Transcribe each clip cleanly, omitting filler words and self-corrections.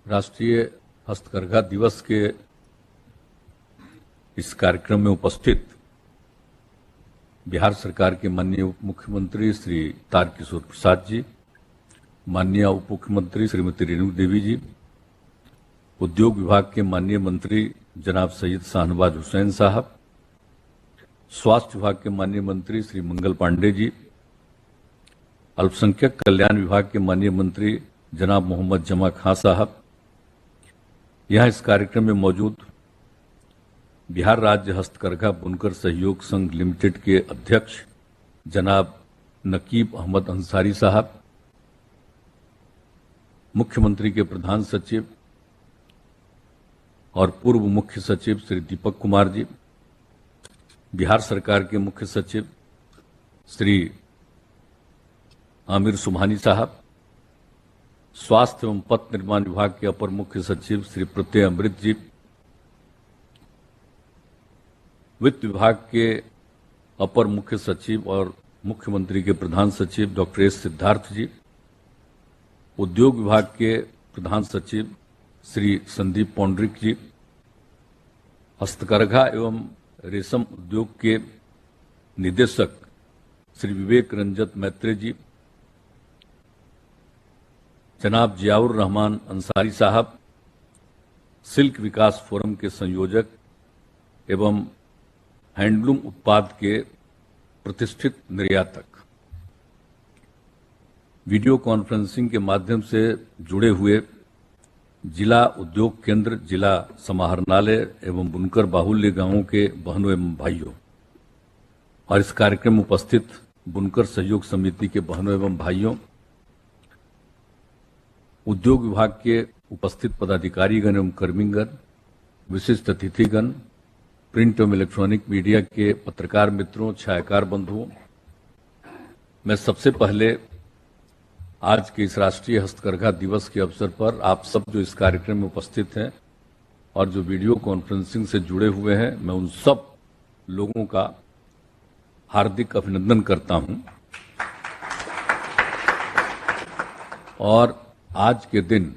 राष्ट्रीय हस्तकरघा दिवस के इस कार्यक्रम में उपस्थित बिहार सरकार के माननीय उप मुख्यमंत्री श्री तारकिशोर प्रसाद जी, माननीय उप मुख्यमंत्री श्रीमती रेणु देवी जी, उद्योग विभाग के माननीय मंत्री जनाब सैयद शाहनवाज हुसैन साहब, स्वास्थ्य विभाग के माननीय मंत्री श्री मंगल पांडे जी, अल्पसंख्यक कल्याण विभाग के माननीय मंत्री जनाब मोहम्मद जमा खां साहब, यहाँ इस कार्यक्रम में मौजूद बिहार राज्य हस्तकरघा बुनकर सहयोग संघ लिमिटेड के अध्यक्ष जनाब नकीब अहमद अंसारी साहब, मुख्यमंत्री के प्रधान सचिव और पूर्व मुख्य सचिव श्री दीपक कुमार जी, बिहार सरकार के मुख्य सचिव श्री आमिर सुबहानी साहब, स्वास्थ्य एवं पथ निर्माण विभाग के अपर मुख्य सचिव श्री प्रत्यय अमृत जी, वित्त विभाग के अपर मुख्य सचिव और मुख्यमंत्री के प्रधान सचिव डॉक्टर एस सिद्धार्थ जी, उद्योग विभाग के प्रधान सचिव श्री संदीप पौंड्रिक जी, हस्तकरघा एवं रेशम उद्योग के निदेशक श्री विवेक रंजत मैत्रे जी, जनाब जियाउर रहमान अंसारी साहब, सिल्क विकास फोरम के संयोजक एवं हैंडलूम उत्पाद के प्रतिष्ठित निर्यातक, वीडियो कॉन्फ्रेंसिंग के माध्यम से जुड़े हुए जिला उद्योग केंद्र, जिला समाहरणालय एवं बुनकर बाहुल्य गांवों के बहनों एवं भाइयों और इस कार्यक्रम में उपस्थित बुनकर सहयोग समिति के बहनों एवं भाइयों, उद्योग विभाग के उपस्थित पदाधिकारीगण एवं कर्मीगण, विशिष्ट अतिथिगण, प्रिंट एवं इलेक्ट्रॉनिक मीडिया के पत्रकार मित्रों, छायाकार बंधुओं, मैं सबसे पहले आज के इस राष्ट्रीय हस्तकरघा दिवस के अवसर पर आप सब जो इस कार्यक्रम में उपस्थित हैं और जो वीडियो कॉन्फ्रेंसिंग से जुड़े हुए हैं, मैं उन सब लोगों का हार्दिक अभिनंदन करता हूं और आज के दिन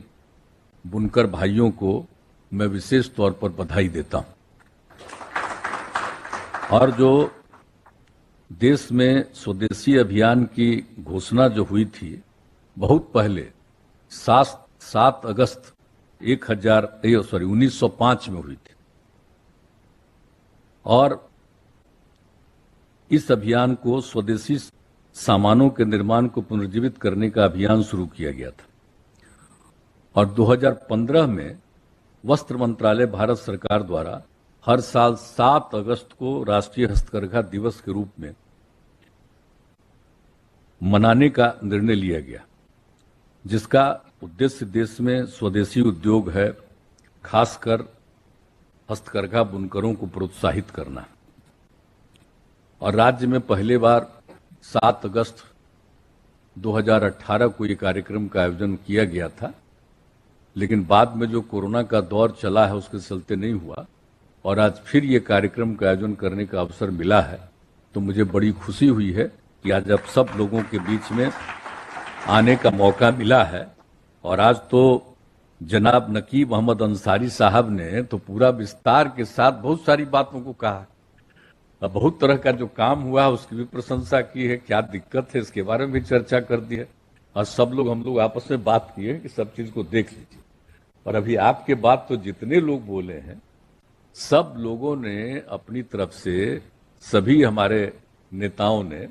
बुनकर भाइयों को मैं विशेष तौर पर बधाई देता हूं। और जो देश में स्वदेशी अभियान की घोषणा जो हुई थी बहुत पहले 7 अगस्त 1905 में हुई थी और इस अभियान को स्वदेशी सामानों के निर्माण को पुनर्जीवित करने का अभियान शुरू किया गया था और 2015 में वस्त्र मंत्रालय भारत सरकार द्वारा हर साल 7 अगस्त को राष्ट्रीय हस्तकरघा दिवस के रूप में मनाने का निर्णय लिया गया, जिसका उद्देश्य देश में स्वदेशी उद्योग है, खासकर हस्तकरघा बुनकरों को प्रोत्साहित करना। और राज्य में पहले बार 7 अगस्त 2018 को ये कार्यक्रम का आयोजन किया गया था, लेकिन बाद में जो कोरोना का दौर चला है उसके चलते नहीं हुआ और आज फिर ये कार्यक्रम का आयोजन करने का अवसर मिला है, तो मुझे बड़ी खुशी हुई है कि आज आप सब लोगों के बीच में आने का मौका मिला है। और आज तो जनाब नकीब अहमद अंसारी साहब ने तो पूरा विस्तार के साथ बहुत सारी बातों को कहा, बहुत तरह का जो काम हुआ है उसकी भी प्रशंसा की है, क्या दिक्कत है इसके बारे में भी चर्चा कर दी है और सब लोग हम लोग आपस में बात किए कि सब चीज को देख लीजिए। और अभी आपके बाद तो जितने लोग बोले हैं सब लोगों ने अपनी तरफ से, सभी हमारे नेताओं ने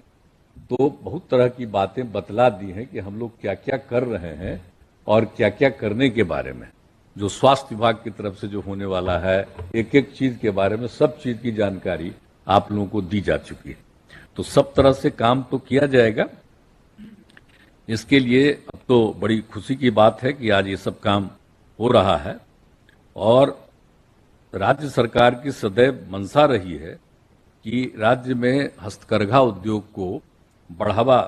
तो बहुत तरह की बातें बतला दी हैं कि हम लोग क्या क्या कर रहे हैं और क्या क्या करने के बारे में, जो स्वास्थ्य विभाग की तरफ से जो होने वाला है, एक एक चीज के बारे में सब चीज की जानकारी आप लोगों को दी जा चुकी है। तो सब तरह से काम तो किया जाएगा। इसके लिए अब तो बड़ी खुशी की बात है कि आज ये सब काम हो रहा है और राज्य सरकार की सदैव मंशा रही है कि राज्य में हस्तकरघा उद्योग को बढ़ावा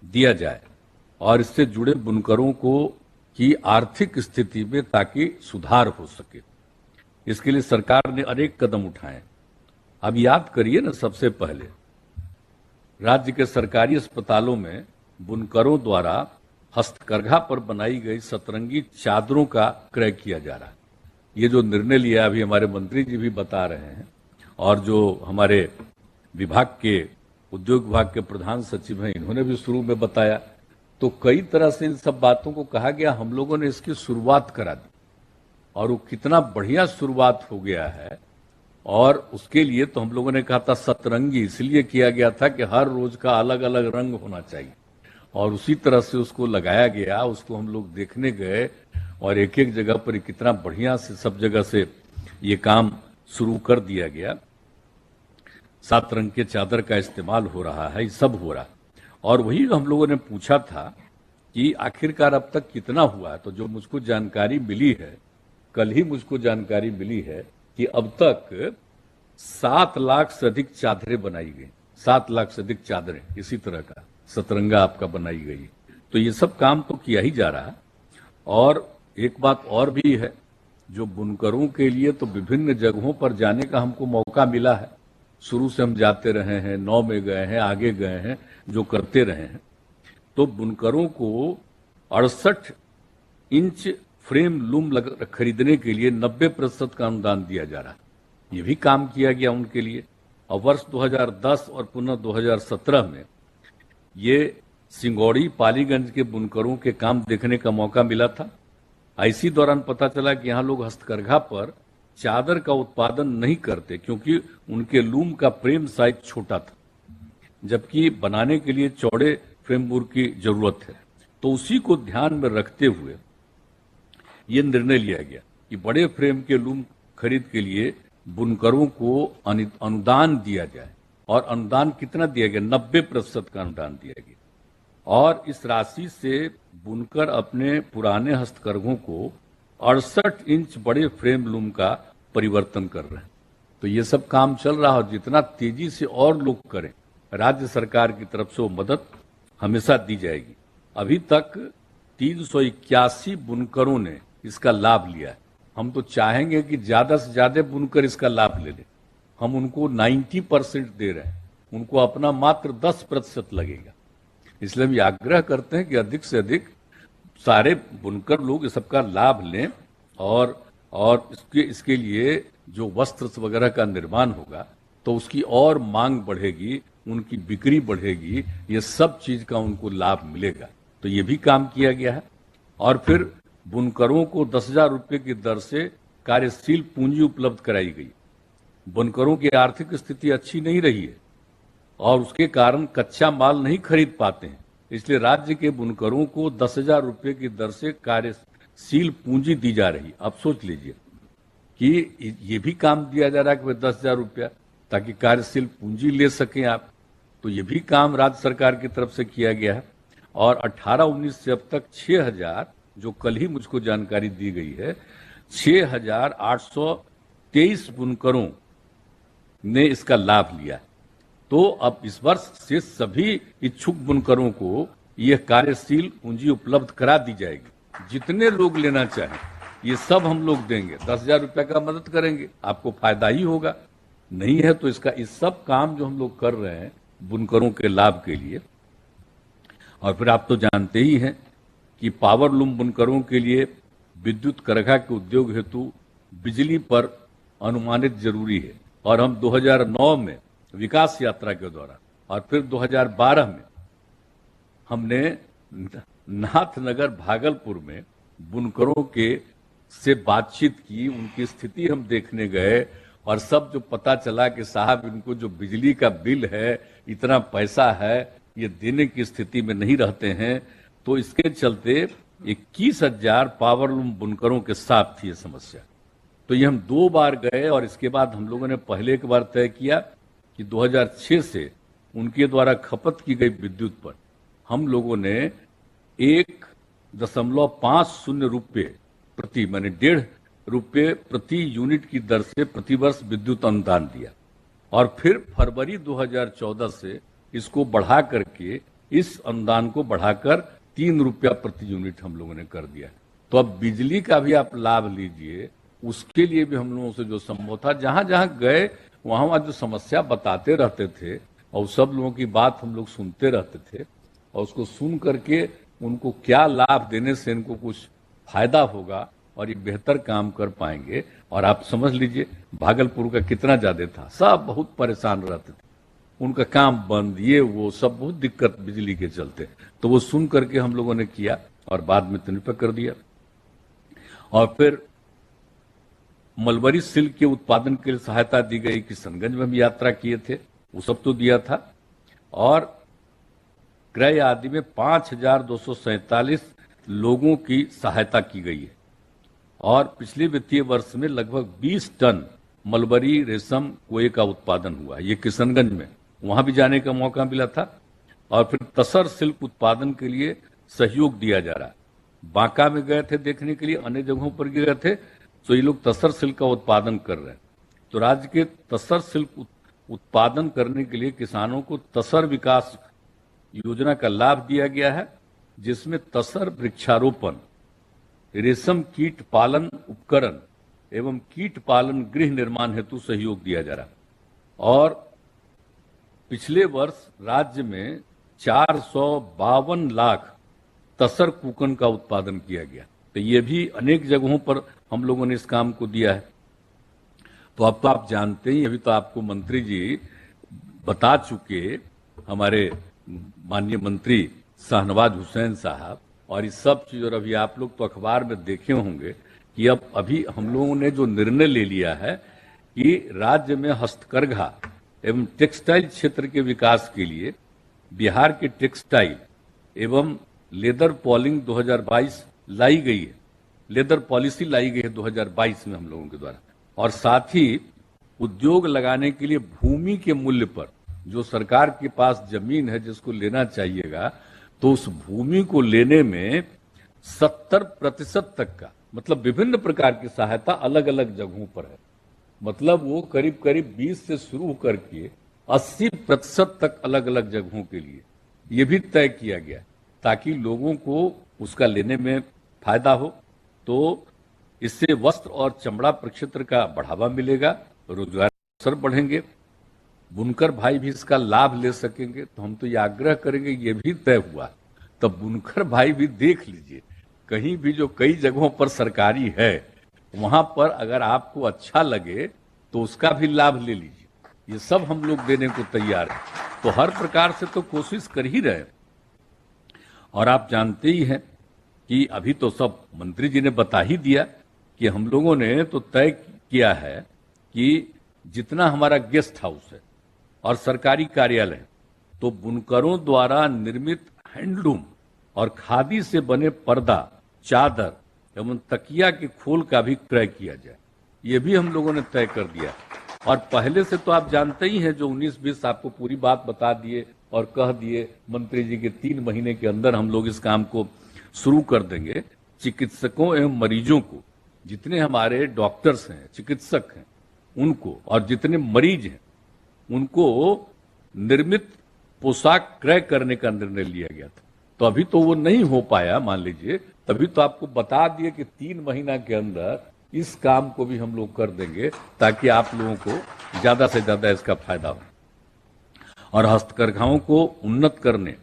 दिया जाए और इससे जुड़े बुनकरों को की आर्थिक स्थिति में ताकि सुधार हो सके। इसके लिए सरकार ने अनेक कदम उठाए। अब याद करिए ना, सबसे पहले राज्य के सरकारी अस्पतालों में बुनकरों द्वारा हस्तकरघा पर बनाई गई सतरंगी चादरों का क्रय किया जा रहा है। ये जो निर्णय लिया अभी हमारे मंत्री जी भी बता रहे हैं और जो हमारे विभाग के उद्योग विभाग के प्रधान सचिव हैं इन्होंने भी शुरू में बताया, तो कई तरह से इन सब बातों को कहा गया। हम लोगों ने इसकी शुरुआत करा दी और वो कितना बढ़िया शुरुआत हो गया है। और उसके लिए तो हम लोगों ने कहा था सतरंगी, इसलिए किया गया था कि हर रोज का अलग अलग रंग होना चाहिए और उसी तरह से उसको लगाया गया। उसको हम लोग देखने गए और एक एक जगह पर कितना बढ़िया से सब जगह से ये काम शुरू कर दिया गया। 7 रंग के चादर का इस्तेमाल हो रहा है, ये सब हो रहा है। और वही हम लोगों ने पूछा था कि आखिरकार अब तक कितना हुआ है, तो जो मुझको जानकारी मिली है, कल ही मुझको जानकारी मिली है कि अब तक 7 लाख से अधिक चादरें बनाई गई। 7 लाख से अधिक चादरें इसी तरह का सतरंगा आपका बनाई गई। तो ये सब काम तो किया ही जा रहा है। और एक बात और भी है, जो बुनकरों के लिए तो विभिन्न जगहों पर जाने का हमको मौका मिला है। शुरू से हम जाते रहे हैं, 9 में गए हैं, आगे गए हैं, जो करते रहे हैं। तो बुनकरों को 68 इंच फ्रेम लूम खरीदने के लिए 90% का अनुदान दिया जा रहा है। ये भी काम किया गया उनके लिए। और वर्ष 2010 और पुनः 2017 में ये सिंगौड़ी पालीगंज के बुनकरों के काम देखने का मौका मिला था। इसी दौरान पता चला कि यहाँ लोग हस्तकरघा पर चादर का उत्पादन नहीं करते क्योंकि उनके लूम का फ्रेम साइज छोटा था, जबकि बनाने के लिए चौड़े फ्रेमवर्क की जरूरत है। तो उसी को ध्यान में रखते हुए ये निर्णय लिया गया कि बड़े फ्रेम के लूम खरीद के लिए बुनकरों को अनुदान दिया जाए। और अनुदान कितना दिया गया? 90% का अनुदान दिया गया। और इस राशि से बुनकर अपने पुराने हस्तकरघों को 68 इंच बड़े फ्रेम लूम का परिवर्तन कर रहे हैं। तो ये सब काम चल रहा है और जितना तेजी से और लोग करें, राज्य सरकार की तरफ से वो मदद हमेशा दी जाएगी। अभी तक 381 बुनकरों ने इसका लाभ लिया है। हम तो चाहेंगे कि ज्यादा से ज्यादा बुनकर इसका लाभ ले लें। हम उनको 90% दे रहे हैं, उनको अपना मात्र 10% लगेगा। इसलिए हम ये आग्रह करते हैं कि अधिक से अधिक सारे बुनकर लोग इस सबका लाभ लें और इसके लिए जो वस्त्र वगैरह का निर्माण होगा तो उसकी और मांग बढ़ेगी, उनकी बिक्री बढ़ेगी, ये सब चीज का उनको लाभ मिलेगा। तो ये भी काम किया गया है। और फिर बुनकरों को 10,000 रुपये की दर से कार्यशील पूंजी उपलब्ध कराई गई। बुनकरों की आर्थिक स्थिति अच्छी नहीं रही है और उसके कारण कच्चा माल नहीं खरीद पाते हैं, इसलिए राज्य के बुनकरों को 10,000 रुपये की दर से कार्यशील पूंजी दी जा रही। अब सोच लीजिए कि ये भी काम दिया जा रहा है कि 10,000 रुपया ताकि कार्यशील पूंजी ले सकें आप। तो ये भी काम राज्य सरकार की तरफ से किया गया है। और 18-19 से अब तक 6,000, जो कल ही मुझको जानकारी दी गई है, 6,823 बुनकरों ने इसका लाभ लिया। तो अब इस वर्ष से सभी इच्छुक बुनकरों को यह कार्यशील पूंजी उपलब्ध करा दी जाएगी। जितने लोग लेना चाहें ये सब हम लोग देंगे। 10,000 रुपये का मदद करेंगे, आपको फायदा ही होगा। नहीं है तो इसका इस सब काम जो हम लोग कर रहे हैं बुनकरों के लाभ के लिए। और फिर आप तो जानते ही हैं कि पावर लूम बुनकरों के लिए विद्युत करघा के उद्योग हेतु बिजली पर अनुमानित जरूरी है। और हम 2009 में विकास यात्रा के दौरान और फिर 2012 में हमने नाथनगर भागलपुर में बुनकरों के से बातचीत की, उनकी स्थिति हम देखने गए और सब जो पता चला कि साहब इनको जो बिजली का बिल है, इतना पैसा है, ये देने की स्थिति में नहीं रहते हैं। तो इसके चलते 21,000 पावर लूम बुनकरों के साथ थी ये समस्या। तो ये हम 2 बार गए और इसके बाद हम लोगों ने पहले एक बार तय किया कि 2006 से उनके द्वारा खपत की गई विद्युत पर हम लोगों ने 1.50 रुपये प्रति, माने 1.5 रुपये प्रति यूनिट की दर से प्रतिवर्ष विद्युत अनुदान दिया। और फिर फरवरी 2014 से इसको बढ़ा करके, इस अनुदान को बढ़ाकर 3 रुपया प्रति यूनिट हम लोगों ने कर दिया। तो अब बिजली का भी आप लाभ लीजिए। उसके लिए भी हम लोगों से जो संभव था, जहां जहां गए वहां जो समस्या बताते रहते थे और सब लोगों की बात हम लोग सुनते रहते थे और उसको सुन करके उनको क्या लाभ देने से इनको कुछ फायदा होगा और ये बेहतर काम कर पाएंगे। और आप समझ लीजिए भागलपुर का कितना ज्यादा था, सब बहुत परेशान रहते थे, उनका काम बंद, ये वो सब बहुत दिक्कत बिजली के चलते। तो वो सुन करके हम लोगों ने किया और बाद में तनिपक कर दिया। और फिर मलबरी सिल्क के उत्पादन के लिए सहायता दी गई, किशनगंज में भी यात्रा किए थे, वो सब तो दिया था। और क्रय आदि में 5,247 लोगों की सहायता की गई है। और पिछले वित्तीय वर्ष में लगभग 20 टन मलबरी रेशम कोये का उत्पादन हुआ, ये किशनगंज में, वहां भी जाने का मौका मिला था। और फिर तसर सिल्क उत्पादन के लिए सहयोग दिया जा रहा है। बांका में गए थे देखने के लिए, अन्य जगहों पर गए थे, तो ये लोग तसर सिल्क का उत्पादन कर रहे हैं। तो राज्य के तसर सिल्क उत्पादन करने के लिए किसानों को तसर विकास योजना का लाभ दिया गया है, जिसमें तसर वृक्षारोपण, रेशम कीट पालन उपकरण एवं कीट पालन गृह निर्माण हेतु सहयोग दिया जा रहा है। और पिछले वर्ष राज्य में 452 लाख तसर कुकन का उत्पादन किया गया। तो ये भी अनेक जगहों पर हम लोगों ने इस काम को दिया है। तो अब तो आप जानते ही, अभी तो आपको मंत्री जी बता चुके, हमारे माननीय मंत्री शाहनवाज हुसैन साहब, और इस सब चीज। और अभी आप लोग तो अखबार में देखे होंगे कि अब अभी हम लोगों ने जो निर्णय ले लिया है कि राज्य में हस्तकरघा एवं टेक्सटाइल क्षेत्र के विकास के लिए बिहार के टेक्सटाइल एवं लेदर पॉलिंग 2022 लाई गई है, लेदर पॉलिसी लाई गई है 2022 में हम लोगों के द्वारा। और साथ ही उद्योग लगाने के लिए भूमि के मूल्य पर, जो सरकार के पास जमीन है जिसको लेना चाहिएगा, तो उस भूमि को लेने में 70% तक का, मतलब विभिन्न प्रकार की सहायता अलग अलग जगहों पर है। मतलब वो करीब करीब 20 से शुरू करके 80% तक अलग अलग जगहों के लिए ये भी तय किया गया, ताकि लोगों को उसका लेने में फायदा हो। तो इससे वस्त्र और चमड़ा प्रक्षेत्र का बढ़ावा मिलेगा, रोजगार अवसर बढ़ेंगे, बुनकर भाई भी इसका लाभ ले सकेंगे। तो हम तो ये आग्रह करेंगे, ये भी तय हुआ, तब बुनकर भाई भी देख लीजिए, कहीं भी जो कई जगहों पर सरकारी है, वहां पर अगर आपको अच्छा लगे तो उसका भी लाभ ले लीजिए। ये सब हम लोग देने को तैयार हैं। तो हर प्रकार से तो कोशिश कर ही रहे। और आप जानते ही हैं कि अभी तो सब मंत्री जी ने बता ही दिया कि हम लोगों ने तो तय किया है कि जितना हमारा गेस्ट हाउस है और सरकारी कार्यालय है, तो बुनकरों द्वारा निर्मित हैंडलूम और खादी से बने पर्दा, चादर एवं तकिया के खोल का भी क्रय किया जाए, ये भी हम लोगों ने तय कर दिया। और पहले से तो आप जानते ही हैं, जो 19-20 आपको पूरी बात बता दिए और कह दिए मंत्री जी के 3 महीने के अंदर हम लोग इस काम को शुरू कर देंगे। चिकित्सकों एवं मरीजों को, जितने हमारे डॉक्टर्स हैं, चिकित्सक हैं, उनको, और जितने मरीज हैं उनको निर्मित पोशाक क्रय करने का निर्णय लिया गया था। तो अभी तो वो नहीं हो पाया, मान लीजिए, तभी तो आपको बता दिए कि 3 महीना के अंदर इस काम को भी हम लोग कर देंगे, ताकि आप लोगों को ज्यादा से ज्यादा इसका फायदा हो। और हस्तकरघाओं को उन्नत करने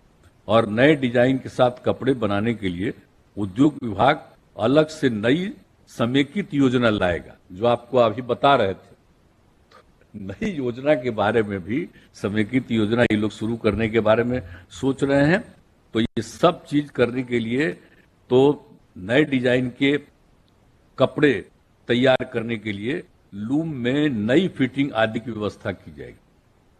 और नए डिजाइन के साथ कपड़े बनाने के लिए उद्योग विभाग अलग से नई समेकित योजना लाएगा, जो आपको अभी बता रहे थे। नई योजना के बारे में भी, समेकित योजना ये लोग शुरू करने के बारे में सोच रहे हैं। तो ये सब चीज करने के लिए तो नए डिजाइन के कपड़े तैयार करने के लिए लूम में नई फिटिंग आदि की व्यवस्था की जाएगी।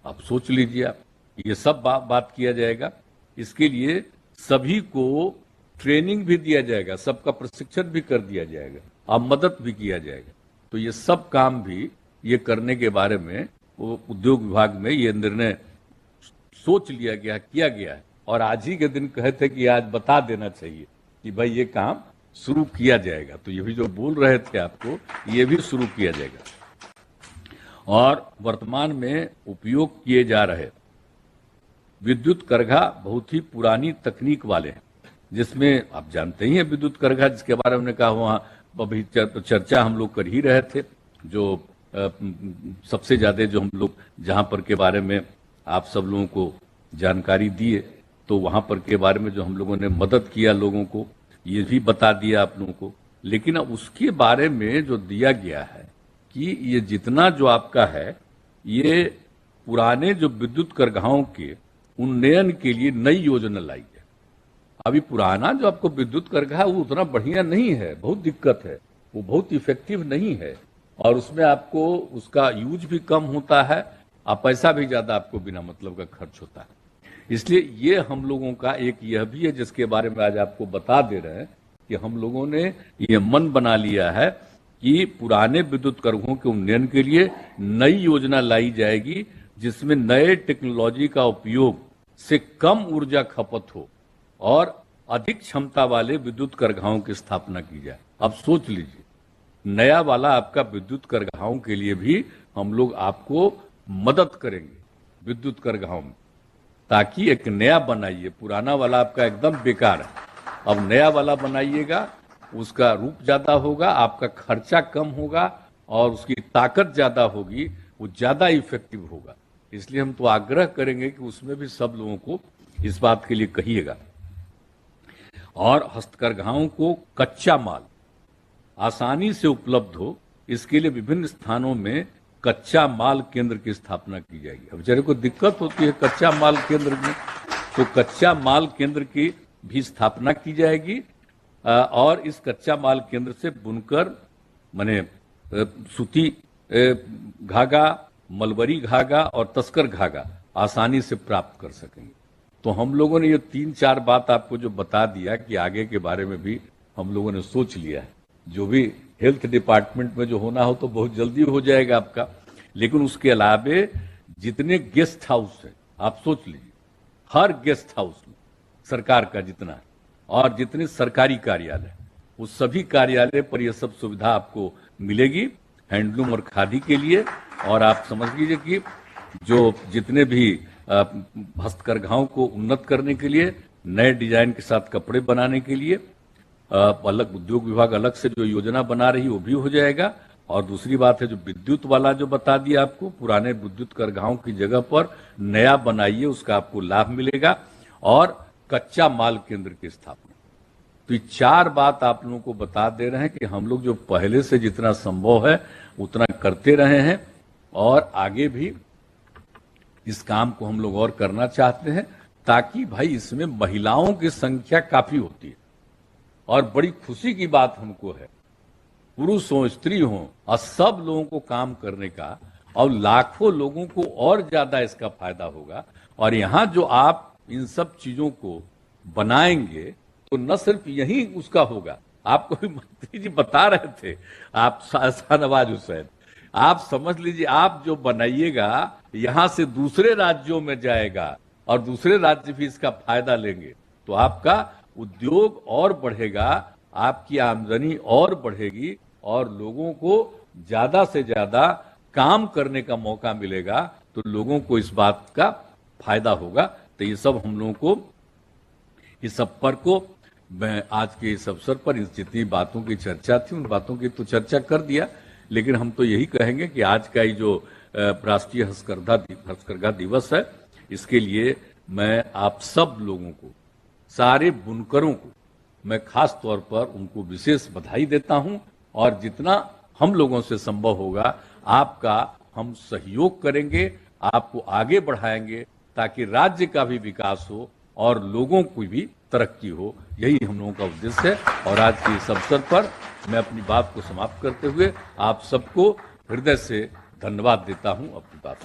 आप सोच लीजिए, आप ये सब बात किया जाएगा। इसके लिए सभी को ट्रेनिंग भी दिया जाएगा, सबका प्रशिक्षण भी कर दिया जाएगा और मदद भी किया जाएगा। तो ये सब काम भी ये करने के बारे में वो उद्योग विभाग में ये निर्णय सोच लिया गया, किया गया है। और आज ही के दिन कहे थे कि आज बता देना चाहिए कि भाई ये काम शुरू किया जाएगा। तो ये भी जो बोल रहे थे आपको, ये भी शुरू किया जाएगा। और वर्तमान में उपयोग किए जा रहे विद्युत करघा बहुत ही पुरानी तकनीक वाले हैं, जिसमें आप जानते ही हैं विद्युत करघा, जिसके बारे में कहा वहां अभी चर्चा हम लोग कर ही रहे थे। जो सबसे ज्यादा जो हम लोग जहां पर के बारे में आप सब लोगों को जानकारी दिए, तो वहां पर के बारे में जो हम लोगों ने मदद किया लोगों को, ये भी बता दिया आप लोगों को। लेकिन अब उसके बारे में जो दिया गया है कि ये जितना जो आपका है, ये पुराने जो विद्युत करघाओं के उन्नयन के लिए नई योजना लाई है। अभी पुराना जो आपको विद्युत करघा वो उतना बढ़िया नहीं है, बहुत दिक्कत है, वो बहुत इफेक्टिव नहीं है, और उसमें आपको उसका यूज भी कम होता है और पैसा भी ज्यादा आपको बिना मतलब का खर्च होता है। इसलिए ये हम लोगों का एक यह भी है जिसके बारे में आज आपको बता दे रहे हैं कि हम लोगों ने ये मन बना लिया है कि पुराने विद्युत करघों के उन्नयन के लिए नई योजना लाई जाएगी, जिसमें नए टेक्नोलॉजी का उपयोग से कम ऊर्जा खपत हो और अधिक क्षमता वाले विद्युत करघाओं की स्थापना की जाए। अब सोच लीजिए, नया वाला आपका विद्युत करघाओं के लिए भी हम लोग आपको मदद करेंगे विद्युत करघाओं में, ताकि एक नया बनाइए। पुराना वाला आपका एकदम बेकार है, अब नया वाला बनाइएगा, उसका रूप ज्यादा होगा, आपका खर्चा कम होगा और उसकी ताकत ज्यादा होगी, वो ज्यादा इफेक्टिव होगा। इसलिए हम तो आग्रह करेंगे कि उसमें भी सब लोगों को इस बात के लिए कहिएगा। और हस्तकरघाओं को कच्चा माल आसानी से उपलब्ध हो, इसके लिए विभिन्न स्थानों में कच्चा माल केंद्र की स्थापना की जाएगी। अब बेचारे को दिक्कत होती है कच्चा माल केंद्र में, तो कच्चा माल केंद्र की भी स्थापना की जाएगी और इस कच्चा माल केंद्र से बुनकर माने सूती धागा, मलबरी धागा और तस्कर धागा आसानी से प्राप्त कर सकेंगे। तो हम लोगों ने ये 3-4 बात आपको जो बता दिया कि आगे के बारे में भी हम लोगों ने सोच लिया है। जो भी हेल्थ डिपार्टमेंट में जो होना हो तो बहुत जल्दी हो जाएगा आपका, लेकिन उसके अलावे जितने गेस्ट हाउस है आप सोच लीजिए, हर गेस्ट हाउस में सरकार का जितना है और जितने सरकारी कार्यालय, उस सभी कार्यालय पर यह सब सुविधा आपको मिलेगी हैंडलूम और खादी के लिए। और आप समझ लीजिए कि जो जितने भी हस्तकरघाओं को उन्नत करने के लिए, नए डिजाइन के साथ कपड़े बनाने के लिए अलग उद्योग विभाग अलग से जो योजना बना रही वो भी हो जाएगा। और दूसरी बात है जो विद्युत वाला जो बता दिया आपको, पुराने विद्युत करघाओं की जगह पर नया बनाइए, उसका आपको लाभ मिलेगा। और कच्चा माल केंद्र की स्थापना। तो ये 4 बात आप लोगों को बता दे रहे हैं कि हम लोग जो पहले से जितना संभव है उतना करते रहे हैं और आगे भी इस काम को हम लोग और करना चाहते हैं, ताकि भाई इसमें महिलाओं की संख्या काफी होती है और बड़ी खुशी की बात हमको है, पुरुष हो स्त्री हो और सब लोगों को काम करने का, और लाखों लोगों को और ज्यादा इसका फायदा होगा। और यहाँ जो आप इन सब चीजों को बनाएंगे तो न सिर्फ यही उसका होगा, आपको भी मंत्री जी बता रहे थे, आप शाहनवाज हुसैन, आप समझ लीजिए आप जो बनाइएगा यहां से दूसरे राज्यों में जाएगा और दूसरे राज्य भी इसका फायदा लेंगे, तो आपका उद्योग और बढ़ेगा, आपकी आमदनी और बढ़ेगी और लोगों को ज्यादा से ज्यादा काम करने का मौका मिलेगा, तो लोगों को इस बात का फायदा होगा। तो ये सब हम लोगों को इस सब पर को मैं आज के इस अवसर पर इस जितनी बातों की चर्चा थी उन बातों की तो चर्चा कर दिया, लेकिन हम तो यही कहेंगे कि आज का ये जो राष्ट्रीय हस्तकरघा दिवस है, इसके लिए मैं आप सब लोगों को, सारे बुनकरों को मैं खास तौर पर उनको विशेष बधाई देता हूं और जितना हम लोगों से संभव होगा आपका हम सहयोग करेंगे, आपको आगे बढ़ाएंगे, ताकि राज्य का भी विकास हो और लोगों की भी तरक्की हो। यही हम लोगों का उद्देश्य है। और आज के इस अवसर पर मैं अपनी बात को समाप्त करते हुए आप सबको हृदय से धन्यवाद देता हूं। अपनी बात